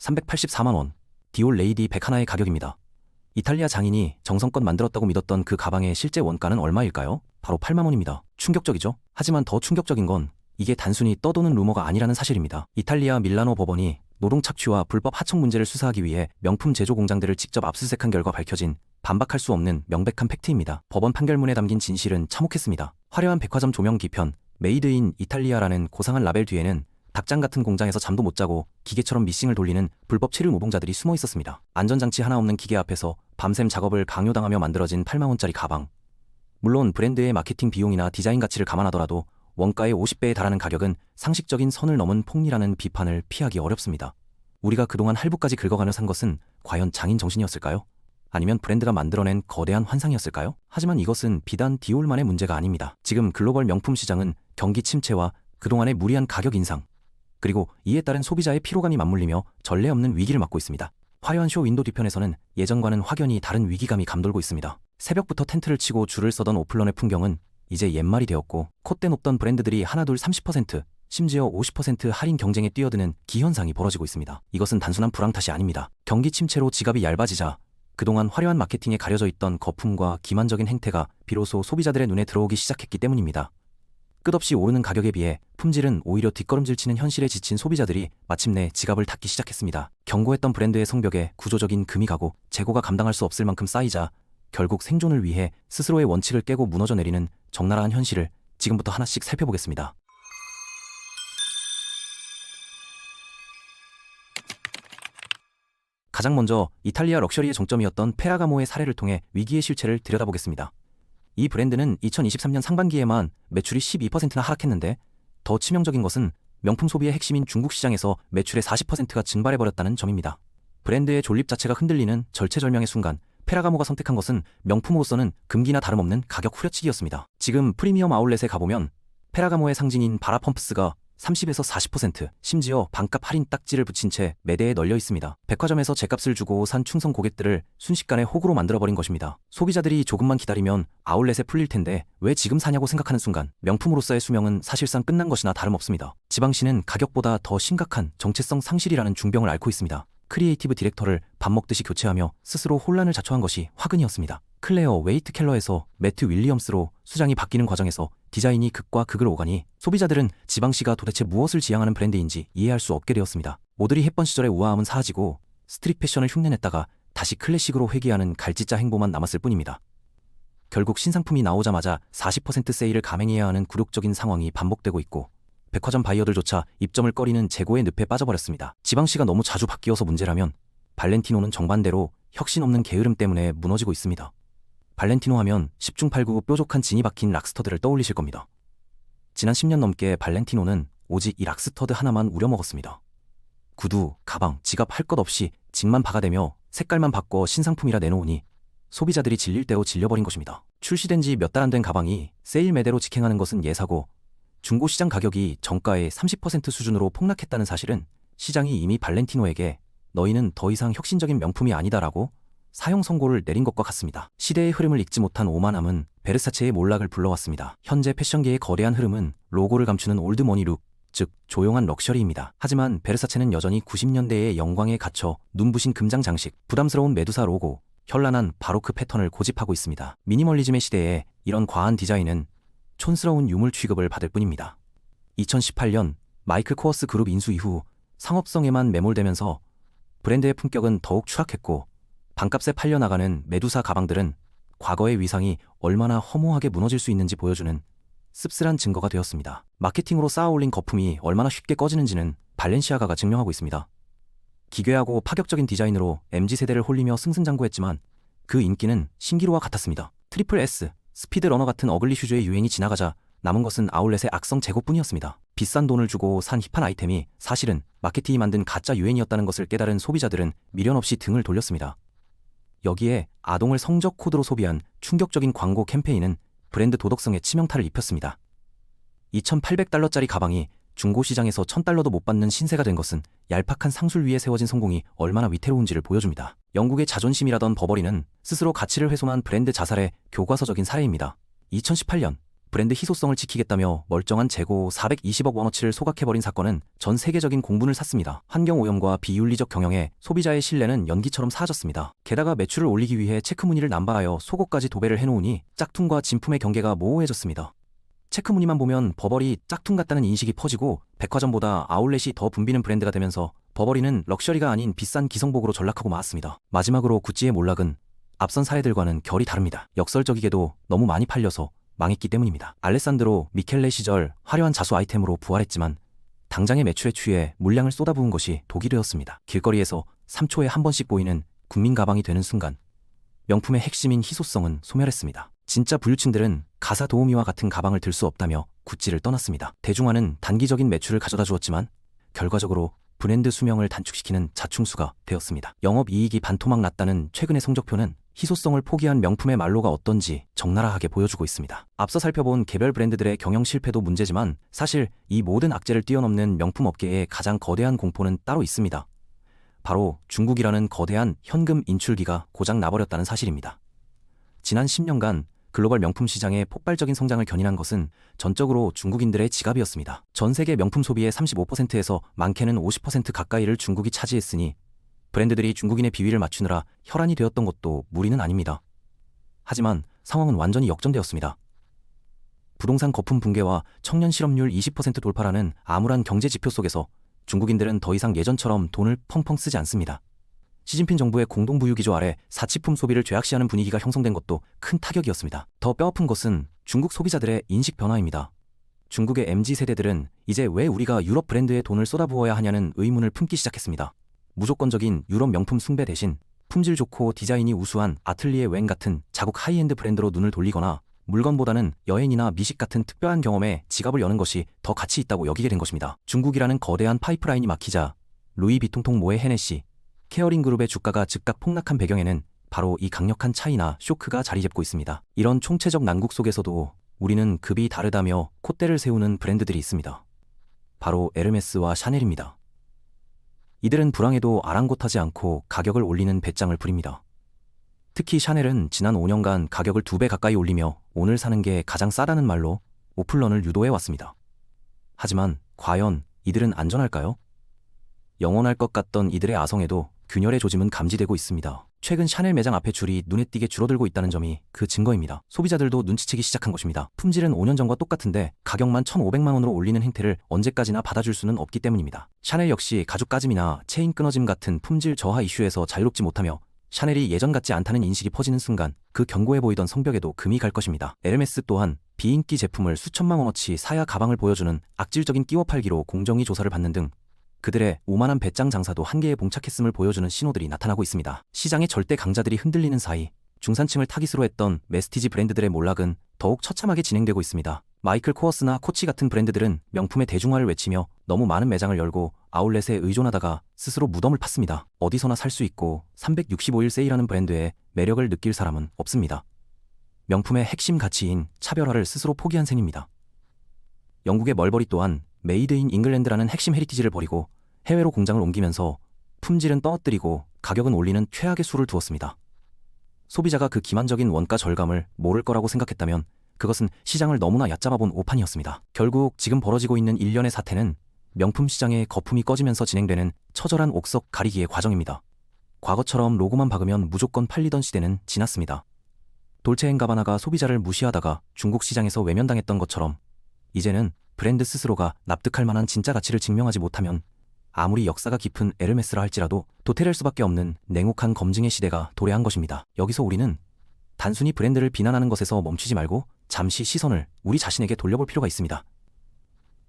384만원. 디올 레이디 101의 가격입니다. 이탈리아 장인이 정성껏 만들었다고 믿었던 그 가방의 실제 원가는 얼마일까요? 바로 8만원입니다. 충격적이죠? 하지만 더 충격적인 건 이게 단순히 떠도는 루머가 아니라는 사실입니다. 이탈리아 밀라노 법원이 노동 착취와 불법 하청 문제를 수사하기 위해 명품 제조 공장들을 직접 압수수색한 결과 밝혀진 반박할 수 없는 명백한 팩트입니다. 법원 판결문에 담긴 진실은 참혹했습니다. 화려한 백화점 조명 뒤편 메이드 인 이탈리아라는 고상한 라벨 뒤에는 닭장 같은 공장에서 잠도 못 자고 기계처럼 미싱을 돌리는 불법 체류 노동자들이 숨어 있었습니다. 안전장치 하나 없는 기계 앞에서 밤샘 작업을 강요당하며 만들어진 8만원짜리 가방. 물론 브랜드의 마케팅 비용이나 디자인 가치를 감안하더라도 원가의 50배에 달하는 가격은 상식적인 선을 넘은 폭리라는 비판을 피하기 어렵습니다. 우리가 그동안 할부까지 긁어가며 산 것은 과연 장인 정신이었을까요? 아니면 브랜드가 만들어낸 거대한 환상이었을까요? 하지만 이것은 비단 디올만의 문제가 아닙니다. 지금 글로벌 명품 시장은 경기 침체와 그동안의 무리한 가격 인상, 그리고 이에 따른 소비자의 피로감이 맞물리며 전례 없는 위기를 맞고 있습니다. 화려한 쇼 윈도 뒤편에서는 예전과는 확연히 다른 위기감이 감돌고 있습니다. 새벽부터 텐트를 치고 줄을 서던 오플런의 풍경은 이제 옛말이 되었고, 콧대 높던 브랜드들이 하나둘 30%, 심지어 50% 할인 경쟁에 뛰어드는 기현상이 벌어지고 있습니다. 이것은 단순한 불황 탓이 아닙니다. 경기 침체로 지갑이 얇아지자 그동안 화려한 마케팅에 가려져 있던 거품과 기만적인 행태가 비로소 소비자들의 눈에 들어오기 시작했기 때문입니다. 끝없이 오르는 가격에 비해 품질은 오히려 뒷걸음질 치는 현실에 지친 소비자들이 마침내 지갑을 닫기 시작했습니다. 견고했던 브랜드의 성벽에 구조적인 금이 가고 재고가 감당할 수 없을 만큼 쌓이자 결국 생존을 위해 스스로의 원칙을 깨고 무너져 내리는 적나라한 현실을 지금부터 하나씩 살펴보겠습니다. 가장 먼저 이탈리아 럭셔리의 정점이었던 페라가모의 사례를 통해 위기의 실체를 들여다보겠습니다. 이 브랜드는 2023년 상반기에만 매출이 12%나 하락했는데, 더 치명적인 것은 명품 소비의 핵심인 중국 시장에서 매출의 40%가 증발해버렸다는 점입니다. 브랜드의 존립 자체가 흔들리는 절체절명의 순간 페라가모가 선택한 것은 명품으로서는 금기나 다름없는 가격 후려치기였습니다. 지금 프리미엄 아울렛에 가보면 페라가모의 상징인 바라펌프스가 30에서 40%, 심지어 반값 할인 딱지를 붙인 채 매대에 널려 있습니다. 백화점에서 제값을 주고 산 충성 고객들을 순식간에 호구로 만들어버린 것입니다. 소비자들이 조금만 기다리면 아울렛에 풀릴 텐데 왜 지금 사냐고 생각하는 순간 명품으로서의 수명은 사실상 끝난 것이나 다름없습니다. 지방시는 가격보다 더 심각한 정체성 상실이라는 중병을 앓고 있습니다. 크리에이티브 디렉터를 밥 먹듯이 교체하며 스스로 혼란을 자초한 것이 화근이었습니다. 클레어 웨이트 켈러에서 매트 윌리엄스로 수장이 바뀌는 과정에서 디자인이 극과 극을 오가니 소비자들은 지방시가 도대체 무엇을 지향하는 브랜드인지 이해할 수 없게 되었습니다. 오드리 헵번 시절의 우아함은 사라지고 스트릿 패션을 흉내냈다가 다시 클래식으로 회귀하는 갈짓자 행보만 남았을 뿐입니다. 결국 신상품이 나오자마자 40% 세일을 감행해야 하는 굴욕적인 상황이 반복되고 있고, 백화점 바이어들조차 입점을 꺼리는 재고의 늪에 빠져버렸습니다. 지방시가 너무 자주 바뀌어서 문제라면 발렌티노는 정반대로 혁신 없는 게으름 때문에 무너지고 있습니다. 발렌티노 하면 10중 8구 뾰족한 진이 박힌 락스터드를 떠올리실 겁니다. 지난 10년 넘게 발렌티노는 오직 이 락스터드 하나만 우려먹었습니다. 구두, 가방, 지갑 할 것 없이 직만 박아대며 색깔만 바꿔 신상품이라 내놓으니 소비자들이 질릴 대로 질려버린 것입니다. 출시된 지 몇 달 안 된 가방이 세일 매대로 직행하는 것은 예사고, 중고시장 가격이 정가의 30% 수준으로 폭락했다는 사실은 시장이 이미 발렌티노에게 너희는 더 이상 혁신적인 명품이 아니다라고 사형 선고를 내린 것과 같습니다. 시대의 흐름을 읽지 못한 오만함은 베르사체의 몰락을 불러왔습니다. 현재 패션계의 거대한 흐름은 로고를 감추는 올드머니 룩, 즉 조용한 럭셔리입니다. 하지만 베르사체는 여전히 90년대의 영광에 갇혀 눈부신 금장 장식, 부담스러운 메두사 로고, 현란한 바로크 패턴을 고집하고 있습니다. 미니멀리즘의 시대에 이런 과한 디자인은 촌스러운 유물 취급을 받을 뿐입니다. 2018년 마이클 코어스 그룹 인수 이후 상업성에만 매몰되면서 브랜드의 품격은 더욱 추락했고, 반값에 팔려나가는 메두사 가방들은 과거의 위상이 얼마나 허무하게 무너질 수 있는지 보여주는 씁쓸한 증거가 되었습니다. 마케팅으로 쌓아올린 거품이 얼마나 쉽게 꺼지는지는 발렌시아가가 증명하고 있습니다. 기괴하고 파격적인 디자인으로 MZ세대를 홀리며 승승장구했지만 그 인기는 신기루와 같았습니다. 트리플 S, 스피드러너 같은 어글리 슈즈의 유행이 지나가자 남은 것은 아울렛의 악성 재고뿐이었습니다. 비싼 돈을 주고 산 힙한 아이템이 사실은 마케팅이 만든 가짜 유행이었다는 것을 깨달은 소비자들은 미련 없이 등을 돌렸습니다. 여기에 아동을 성적 코드로 소비한 충격적인 광고 캠페인은 브랜드 도덕성에 치명타를 입혔습니다. 2,800달러짜리 가방이 중고시장에서 1,000달러도 못 받는 신세가 된 것은 얄팍한 상술 위에 세워진 성공이 얼마나 위태로운지를 보여줍니다. 영국의 자존심이라던 버버리는 스스로 가치를 훼손한 브랜드 자살의 교과서적인 사례입니다. 2018년 브랜드 희소성을 지키겠다며 멀쩡한 재고 420억 원어치를 소각해버린 사건은 전 세계적인 공분을 샀습니다. 환경오염과 비윤리적 경영에 소비자의 신뢰는 연기처럼 사라졌습니다. 게다가 매출을 올리기 위해 체크무늬를 남발하여 속옷까지 도배를 해놓으니 짝퉁과 진품의 경계가 모호해졌습니다. 체크무늬만 보면 버버리 짝퉁 같다는 인식이 퍼지고 백화점보다 아울렛이 더 붐비는 브랜드가 되면서 버버리는 럭셔리가 아닌 비싼 기성복으로 전락하고 말았습니다. 마지막으로 구찌의 몰락은 앞선 사례들과는 결이 다릅니다. 역설적이게도 너무 많이 팔려서 망했기 때문입니다. 알레산드로 미켈레 시절 화려한 자수 아이템으로 부활했지만 당장의 매출에 취해 물량을 쏟아부은 것이 독이 되었습니다. 길거리에서 3초에 한 번씩 보이는 국민 가방이 되는 순간 명품의 핵심인 희소성은 소멸했습니다. 진짜 부유층들은 가사 도우미와 같은 가방을 들 수 없다며 구찌를 떠났습니다. 대중화는 단기적인 매출을 가져다 주었지만 결과적으로 브랜드 수명을 단축시키는 자충수가 되었습니다. 영업이익이 반토막 났다는 최근의 성적표는 희소성을 포기한 명품의 말로가 어떤지 적나라하게 보여주고 있습니다. 앞서 살펴본 개별 브랜드들의 경영 실패도 문제지만 사실 이 모든 악재를 뛰어넘는 명품 업계의 가장 거대한 공포는 따로 있습니다. 바로 중국이라는 거대한 현금 인출기가 고장 나버렸다는 사실입니다. 지난 10년간 글로벌 명품 시장의 폭발적인 성장을 견인한 것은 전적으로 중국인들의 지갑이었습니다. 전 세계 명품 소비의 35%에서 많게는 50% 가까이를 중국이 차지했으니 브랜드들이 중국인의 비위를 맞추느라 혈안이 되었던 것도 무리는 아닙니다. 하지만 상황은 완전히 역전되었습니다. 부동산 거품 붕괴와 청년 실업률 20% 돌파라는 암울한 경제 지표 속에서 중국인들은 더 이상 예전처럼 돈을 펑펑 쓰지 않습니다. 시진핑 정부의 공동부유 기조 아래 사치품 소비를 죄악시하는 분위기가 형성된 것도 큰 타격이었습니다. 더 뼈아픈 것은 중국 소비자들의 인식 변화입니다. 중국의 MZ세대들은 이제 왜 우리가 유럽 브랜드에 돈을 쏟아부어야 하냐는 의문을 품기 시작했습니다. 무조건적인 유럽 명품 숭배 대신 품질 좋고 디자인이 우수한 아틀리에 웽 같은 자국 하이엔드 브랜드로 눈을 돌리거나 물건보다는 여행이나 미식 같은 특별한 경험에 지갑을 여는 것이 더 가치 있다고 여기게 된 것입니다. 중국이라는 거대한 파이프라인이 막히자 루이비통통 모의 헤네시, 케어링 그룹의 주가가 즉각 폭락한 배경에는 바로 이 강력한 차이나 쇼크가 자리 잡고 있습니다. 이런 총체적 난국 속에서도 우리는 급이 다르다며 콧대를 세우는 브랜드들이 있습니다. 바로 에르메스와 샤넬입니다. 이들은 불황에도 아랑곳하지 않고 가격을 올리는 배짱을 부립니다. 특히 샤넬은 지난 5년간 가격을 2배 가까이 올리며 오늘 사는 게 가장 싸다는 말로 오플런을 유도해왔습니다. 하지만 과연 이들은 안전할까요? 영원할 것 같던 이들의 아성에도 균열의 조짐은 감지되고 있습니다. 최근 샤넬 매장 앞에 줄이 눈에 띄게 줄어들고 있다는 점이 그 증거입니다. 소비자들도 눈치채기 시작한 것입니다. 품질은 5년 전과 똑같은데 가격만 1,500만 원으로 올리는 행태를 언제까지나 받아줄 수는 없기 때문입니다. 샤넬 역시 가죽 까짐이나 체인 끊어짐 같은 품질 저하 이슈에서 자유롭지 못하며 샤넬이 예전 같지 않다는 인식이 퍼지는 순간 그 견고해 보이던 성벽에도 금이 갈 것입니다. 에르메스 또한 비인기 제품을 수천만 원어치 사야 가방을 보여주는 악질적인 끼워 팔기로 공정위 조사를 받는 등 그들의 오만한 배짱 장사도 한계에 봉착했음을 보여주는 신호들이 나타나고 있습니다. 시장의 절대 강자들이 흔들리는 사이 중산층을 타깃으로 했던 메스티지 브랜드들의 몰락은 더욱 처참하게 진행되고 있습니다. 마이클 코어스나 코치 같은 브랜드들은 명품의 대중화를 외치며 너무 많은 매장을 열고 아울렛에 의존하다가 스스로 무덤을 팠습니다. 어디서나 살 수 있고 365일 세일하는 브랜드의 매력을 느낄 사람은 없습니다. 명품의 핵심 가치인 차별화를 스스로 포기한 셈입니다. 영국의 멀버리 또한 메이드 인 잉글랜드라는 핵심 헤리티지를 버리고 해외로 공장을 옮기면서 품질은 떨어뜨리고 가격은 올리는 최악의 수를 두었습니다. 소비자가 그 기만적인 원가 절감을 모를 거라고 생각했다면 그것은 시장을 너무나 얕잡아본 오판이었습니다. 결국 지금 벌어지고 있는 일련의 사태는 명품 시장의 거품이 꺼지면서 진행되는 처절한 옥석 가리기의 과정입니다. 과거처럼 로고만 박으면 무조건 팔리던 시대는 지났습니다. 돌체앤가바나가 소비자를 무시하다가 중국 시장에서 외면당했던 것처럼 이제는 브랜드 스스로가 납득할 만한 진짜 가치를 증명하지 못하면 아무리 역사가 깊은 에르메스라 할지라도 도태될 수밖에 없는 냉혹한 검증의 시대가 도래한 것입니다. 여기서 우리는 단순히 브랜드를 비난하는 것에서 멈추지 말고 잠시 시선을 우리 자신에게 돌려볼 필요가 있습니다.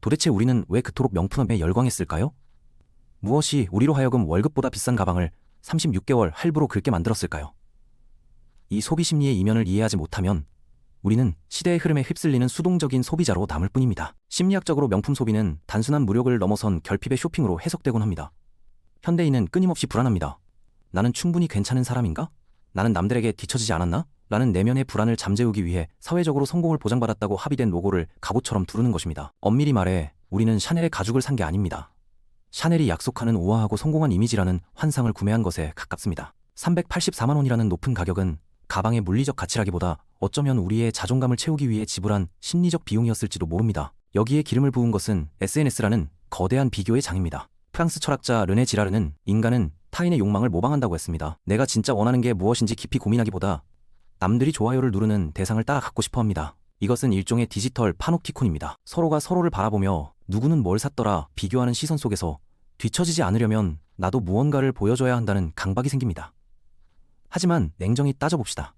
도대체 우리는 왜 그토록 명품에 열광했을까요? 무엇이 우리로 하여금 월급보다 비싼 가방을 36개월 할부로 긁게 만들었을까요? 이 소비 심리의 이면을 이해하지 못하면 우리는 시대의 흐름에 휩쓸리는 수동적인 소비자로 남을 뿐입니다. 심리학적으로 명품 소비는 단순한 무력을 넘어선 결핍의 쇼핑으로 해석되곤 합니다. 현대인은 끊임없이 불안합니다. 나는 충분히 괜찮은 사람인가? 나는 남들에게 뒤처지지 않았나? 라는 내면의 불안을 잠재우기 위해 사회적으로 성공을 보장받았다고 합의된 로고를 갑옷처럼 두르는 것입니다. 엄밀히 말해 우리는 샤넬의 가죽을 산 게 아닙니다. 샤넬이 약속하는 우아하고 성공한 이미지라는 환상을 구매한 것에 가깝습니다. 384만 원이라는 높은 가격은 가방의 물리적 가치라기보다 어쩌면 우리의 자존감을 채우기 위해 지불한 심리적 비용이었을지도 모릅니다. 여기에 기름을 부은 것은 SNS라는 거대한 비교의 장입니다. 프랑스 철학자 르네 지라르는 인간은 타인의 욕망을 모방한다고 했습니다. 내가 진짜 원하는 게 무엇인지 깊이 고민하기보다 남들이 좋아요를 누르는 대상을 따라 갖고 싶어 합니다. 이것은 일종의 디지털 파놉티콘입니다. 서로가 서로를 바라보며 누구는 뭘 샀더라 비교하는 시선 속에서 뒤처지지 않으려면 나도 무언가를 보여줘야 한다는 강박이 생깁니다. 하지만 냉정히 따져봅시다.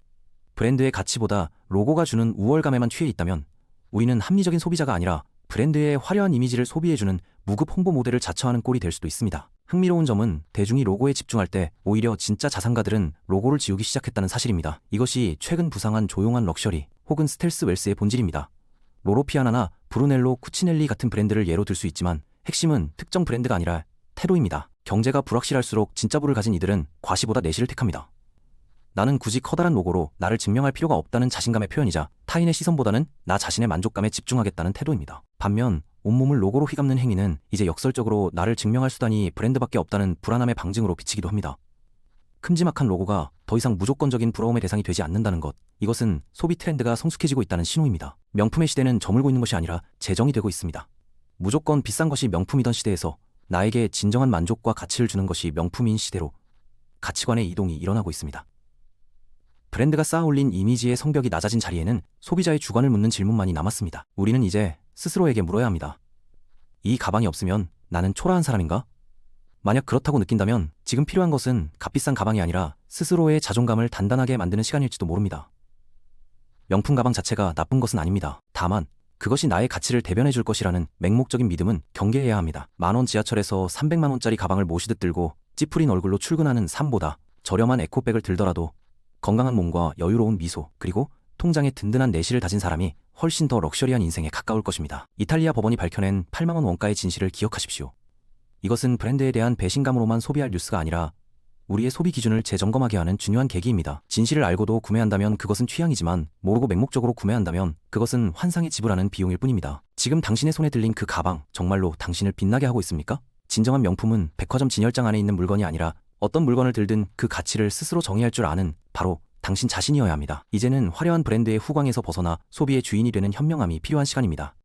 브랜드의 가치보다 로고가 주는 우월감에만 취해 있다면 우리는 합리적인 소비자가 아니라 브랜드의 화려한 이미지를 소비해주는 무급 홍보 모델을 자처하는 꼴이 될 수도 있습니다. 흥미로운 점은 대중이 로고에 집중할 때 오히려 진짜 자산가들은 로고를 지우기 시작했다는 사실입니다. 이것이 최근 부상한 조용한 럭셔리 혹은 스텔스 웰스의 본질입니다. 로로피아나나 브루넬로 쿠치넬리 같은 브랜드를 예로 들 수 있지만 핵심은 특정 브랜드가 아니라 태도입니다. 경제가 불확실할수록 진짜 부를 가진 이들은 과시보다 내실을 택합니다. 나는 굳이 커다란 로고로 나를 증명할 필요가 없다는 자신감의 표현이자 타인의 시선보다는 나 자신의 만족감에 집중하겠다는 태도입니다. 반면 온몸을 로고로 휘감는 행위는 이제 역설적으로 나를 증명할 수단이 브랜드밖에 없다는 불안함의 방증으로 비치기도 합니다. 큼지막한 로고가 더 이상 무조건적인 부러움의 대상이 되지 않는다는 것, 이것은 소비 트렌드가 성숙해지고 있다는 신호입니다. 명품의 시대는 저물고 있는 것이 아니라 재정이 되고 있습니다. 무조건 비싼 것이 명품이던 시대에서 나에게 진정한 만족과 가치를 주는 것이 명품인 시대로 가치관의 이동이 일어나고 있습니다. 브랜드가 쌓아올린 이미지의 성벽이 낮아진 자리에는 소비자의 주관을 묻는 질문만이 남았습니다. 우리는 이제 스스로에게 물어야 합니다. 이 가방이 없으면 나는 초라한 사람인가? 만약 그렇다고 느낀다면 지금 필요한 것은 값비싼 가방이 아니라 스스로의 자존감을 단단하게 만드는 시간일지도 모릅니다. 명품 가방 자체가 나쁜 것은 아닙니다. 다만 그것이 나의 가치를 대변해 줄 것이라는 맹목적인 믿음은 경계해야 합니다. 만원 지하철에서 300만 원짜리 가방을 모시듯 들고 찌푸린 얼굴로 출근하는 삶보다 저렴한 에코백을 들더라도 건강한 몸과 여유로운 미소, 그리고 통장에 든든한 내실을 다진 사람이 훨씬 더 럭셔리한 인생에 가까울 것입니다. 이탈리아 법원이 밝혀낸 8만 원 원가의 진실을 기억하십시오. 이것은 브랜드에 대한 배신감으로만 소비할 뉴스가 아니라 우리의 소비 기준을 재점검하게 하는 중요한 계기입니다. 진실을 알고도 구매한다면 그것은 취향이지만 모르고 맹목적으로 구매한다면 그것은 환상에 지불하는 비용일 뿐입니다. 지금 당신의 손에 들린 그 가방, 정말로 당신을 빛나게 하고 있습니까? 진정한 명품은 백화점 진열장 안에 있는 물건이 아니라 어떤 물건을 들든 그 가치를 스스로 정의할 줄 아는 바로 당신 자신이어야 합니다. 이제는 화려한 브랜드의 후광에서 벗어나 소비의 주인이 되는 현명함이 필요한 시간입니다.